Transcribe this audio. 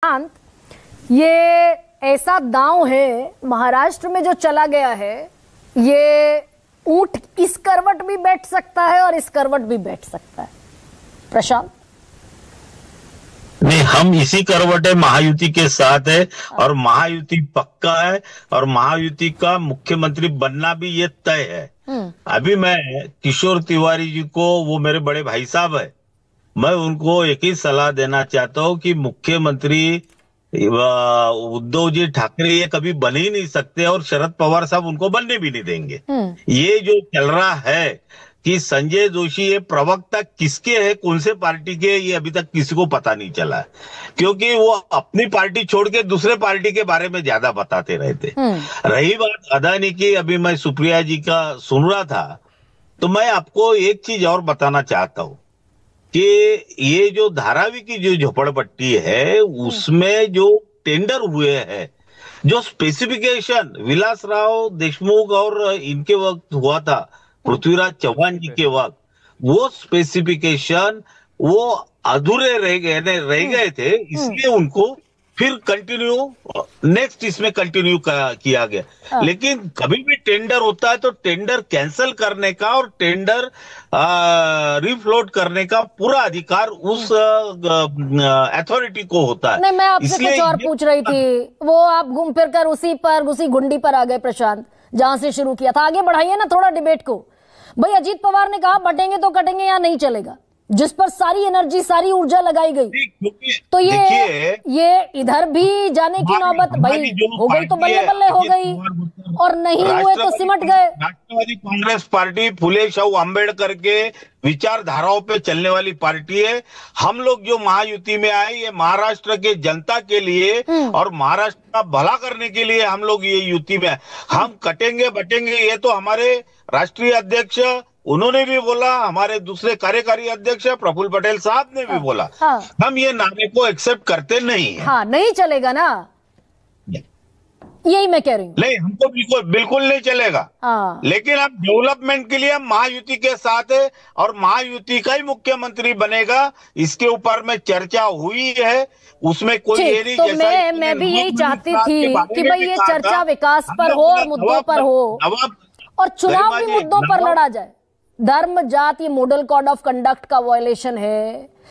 प्रशांत, ये ऐसा दांव है महाराष्ट्र में जो चला गया है, ये ऊंट इस करवट भी बैठ सकता है और इस करवट भी बैठ सकता है। प्रशांत नहीं, हम इसी करवटे महायुति के साथ है और महायुति पक्का है और महायुति का मुख्यमंत्री बनना भी ये तय है। अभी मैं किशोर तिवारी जी को, वो मेरे बड़े भाई साहब है, मैं उनको एक ही सलाह देना चाहता हूँ कि मुख्यमंत्री उद्धव जी ठाकरे ये कभी बन ही नहीं सकते और शरद पवार साहब उनको बनने भी नहीं देंगे। ये जो चल रहा है कि संजय जोशी ये प्रवक्ता किसके है, कौन से पार्टी के, ये अभी तक किसी को पता नहीं चला है, क्योंकि वो अपनी पार्टी छोड़ के दूसरे पार्टी के बारे में ज्यादा बताते रहते। रही बात अदानी की, अभी मैं सुप्रिया जी का सुन रहा था, तो मैं आपको एक चीज और बताना चाहता हूं कि ये जो धारावी की जो झोपड़पट्टी है उसमें जो टेंडर हुए हैं, जो स्पेसिफिकेशन विलासराव देशमुख और इनके वक्त हुआ था, पृथ्वीराज चौहान जी के वक्त, वो स्पेसिफिकेशन वो अधूरे रह गए थे, इसलिए उनको फिर कंटिन्यू नेक्स्ट इसमें कंटिन्यू किया गया। लेकिन कभी भी टेंडर होता है तो टेंडर कैंसिल करने का और टेंडर रिफ्लोट करने का पूरा अधिकार उस अथॉरिटी को होता है। नहीं, मैं आपसे कुछ और पूछ रही थी, वो आप घूम फिर कर उसी गुंडी पर आ गए प्रशांत, जहां से शुरू किया था। आगे बढ़ाइए ना थोड़ा डिबेट को। भाई अजीत पवार ने कहा बटेंगे तो कटेंगे या नहीं चलेगा, जिस पर सारी एनर्जी सारी ऊर्जा लगाई गई, तो ये इधर भी जाने की नौबत भाई हो गई तो बल्ले बल्ले हो गई, और नहीं हुए तो सिमट गए। राष्ट्रवादी कांग्रेस पार्टी फुले शाहू अम्बेडकर के विचारधाराओं पे चलने वाली पार्टी है। हम लोग जो महायुति में आए, ये महाराष्ट्र के जनता के लिए और महाराष्ट्र का भला करने के लिए हम लोग ये युति में, हम कटेंगे बटेंगे ये तो हमारे राष्ट्रीय अध्यक्ष उन्होंने भी बोला, हमारे दूसरे कार्यकारी अध्यक्ष प्रफुल्ल पटेल साहब ने भी बोला। हम ये नारे को एक्सेप्ट करते नहीं है। हाँ, नहीं चलेगा ना, यही मैं कह रही हूँ। नहीं, हमको बिल्कुल नहीं चलेगा। लेकिन अब डेवलपमेंट के लिए हम महायुति के साथ है और महायुति का ही मुख्यमंत्री बनेगा, इसके ऊपर में चर्चा हुई है, उसमें कोई ये नहीं। तो मैं भी यही चाहती थी कि भाई ये चर्चा विकास पर हो और मुद्दों पर हो और चुनाव भी मुद्दों पर लड़ा जाए। धर्म जाति मॉडल कोड ऑफ कंडक्ट का वायलेशन है,